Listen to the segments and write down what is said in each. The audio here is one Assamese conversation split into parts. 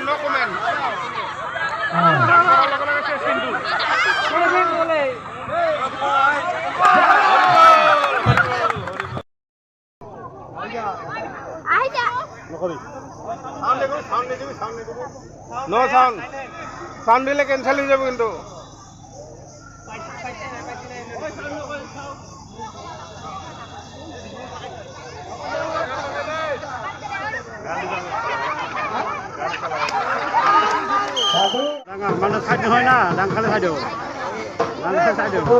No comment. No sound. Sound দিলে ক্যান্সেল হয়ে যাবে কিন্তু। মানে সাইড হয় না, ডান খালে সাইড হবে। ডান খালে সাইড হবে।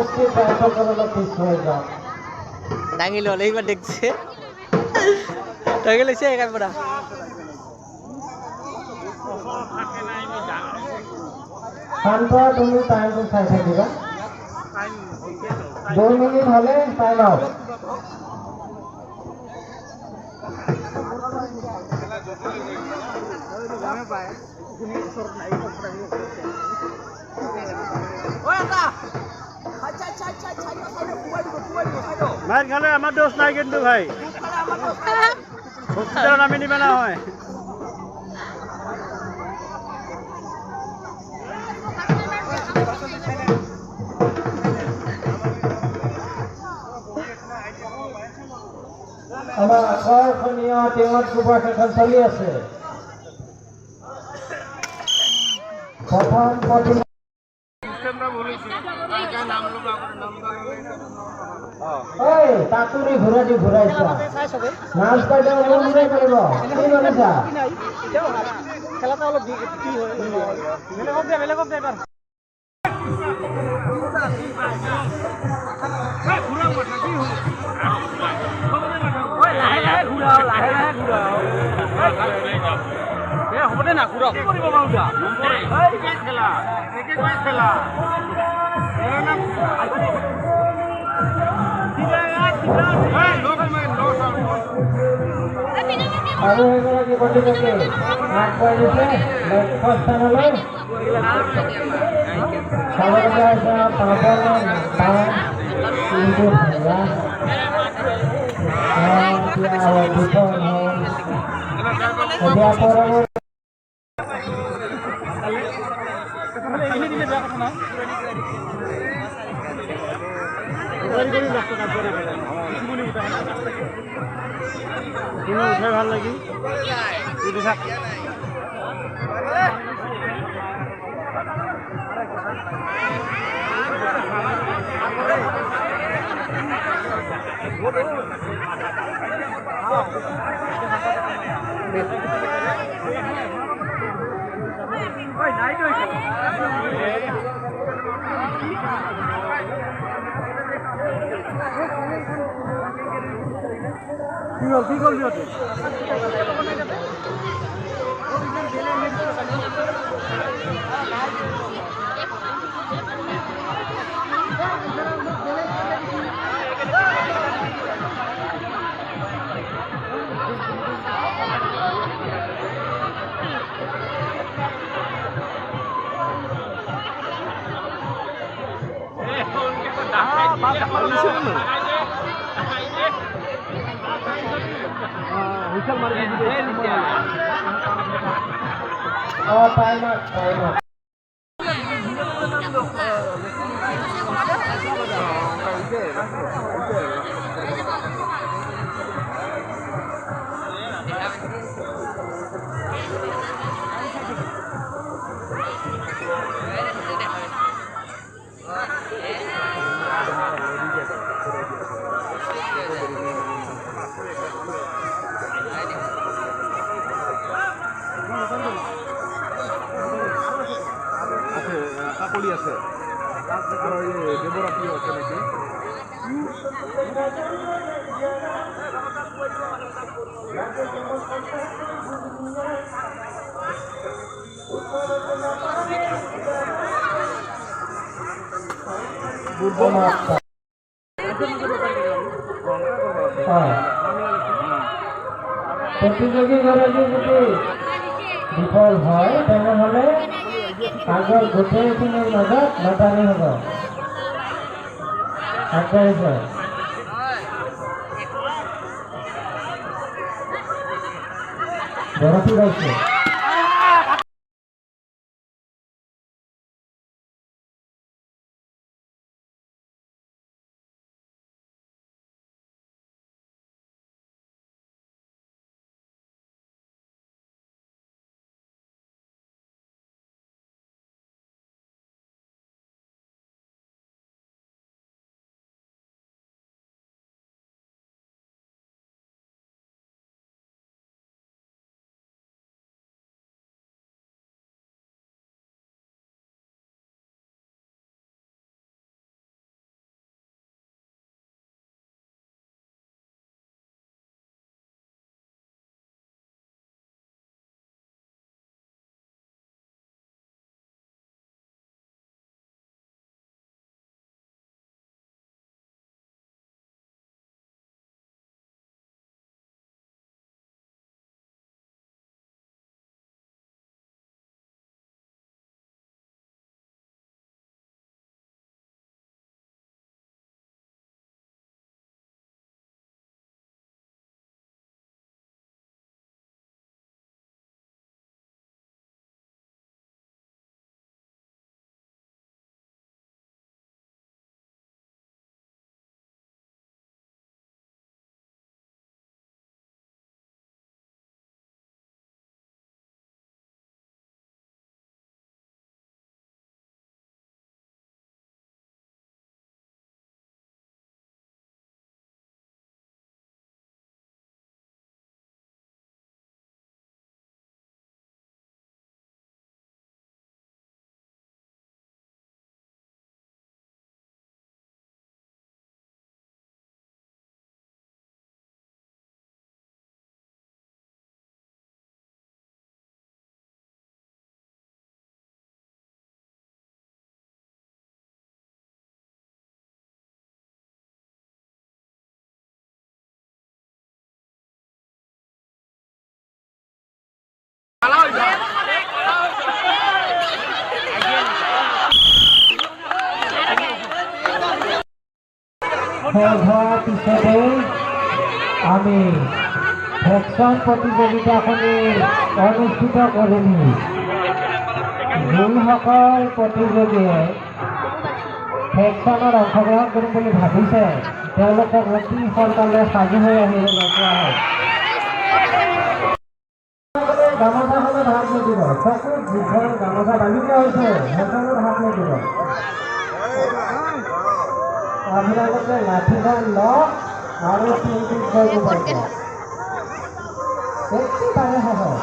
ডাঙি ললে এইবার দেখছে। ডাঙি লইছে একাই পড়া। শান্ত তুমি টাইমটো চাই থাকিবা 2 মিনিট হলে টাইম আউট মার খালে আমার দোষ নাই কিন্তু ভাই হসপিটালে নামি নিবে না হয় আমাৰ আকৰ্ষণীয় টিমত গ্ৰুপৰ খেল চলি আছে প্ৰথম প্ৰতিযোগিতা ঐ তাতুৰি ঘূৰাই ঘূৰাইছা নাচ বাইদেউ মোৰ ঘূৰাই পাৰিব কি কৰিছা খেলাটা অলপ কি হয় বেলেগক দে এবাৰ হ'ব দে না ঘূৰাও কি কৰিব বাৰু খেলা আৰু এগৰাকী প্ৰতিযোগী আগবাঢ়িছে লক্ষ্য স্থানলৈ চাবলগীয়া হৈছে পাঁচজন কিন্তু উঠাই ভাল লাগি কি করবি ওতে কাকলি আছে আর ওই দেবরাতি আছে নাকি প্ৰতিযোগী গৰাকী যদি বিফল হয় তেনেহ'লে আগৰ গোটেইখিনিৰ মাজত লটাৰী হ'ব আগবাঢ়িছে বৰফি গাইছে হওয়াৰ পিছতে আমি ভেকশন প্ৰতিযোগিতাখনি অনুষ্ঠিত কৰিম যোনসকল প্ৰতিযোগীয়ে ভেকশনত অংশগ্ৰহণ কৰিম বুলি ভাবিছে তেওঁলোকক অতি সোনকালে সাজু হৈ আহিবলৈ কোৱা হয় গামোচাখনত হাত নিদিব চকুত যিখন গামোচা বান্ধি দিয়া হৈছে সেইখনত হাত নিদিব আপোনালোকে লাঠিখন লওক আৰু চিন্তিত কৰিব পাৰিব একেবাৰে সহজ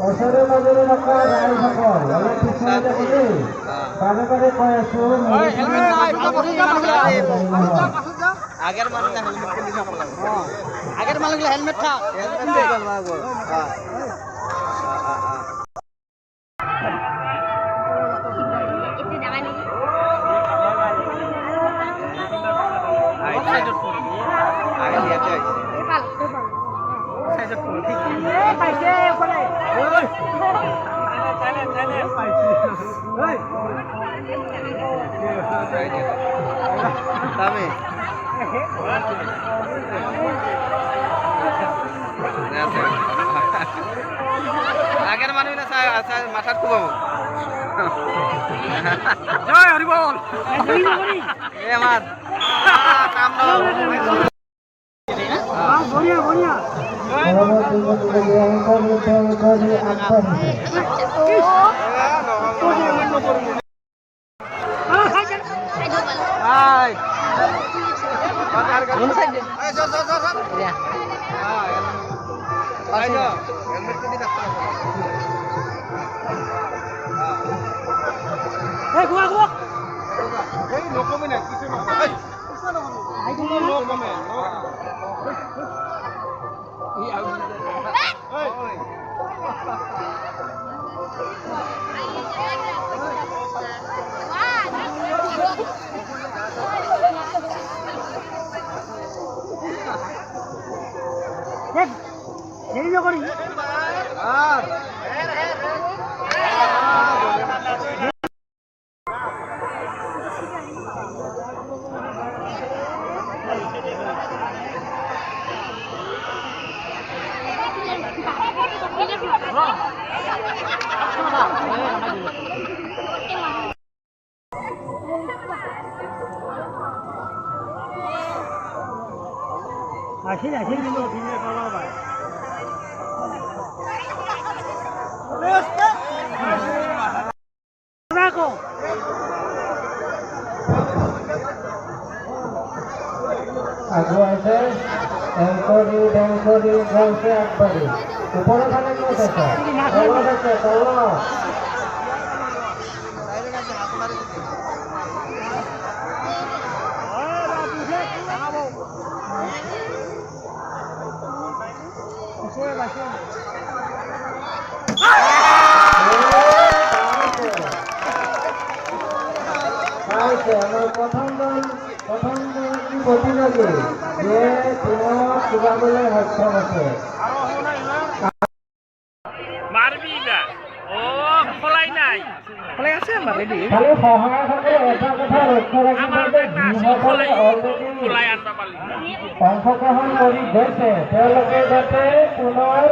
ওচৰে পাজৰে থকা ৰাইজসকল অলপ পিছলৈ যাবলৈ বাৰে বাৰে কৈ আছো আগের মানুষ হেলমেট থাক আগের মানুষ না মাথার খুব জয় হরি বল এ আমার কাম দাও বড়িয়া বড়িয়া আহিল কিন্তু অভিনয় কৰা পায় আগুৱাইছে এংকৰি গৈছে আগবাঢ়ি ওপৰৰ ফালে ক'ত আছে তলত আছে তলত আমাৰ প্ৰথম দল কি প্ৰতিযোগী যে টিমত যোগাবলৈ সক্ষম আছে খালি সহায়কসকলে এটা কথা লক্ষ্য ৰাখিব যে যিসকলে অলৰেডি অংশগ্ৰহণ কৰি গৈছে তেওঁলোকে যাতে পুনৰ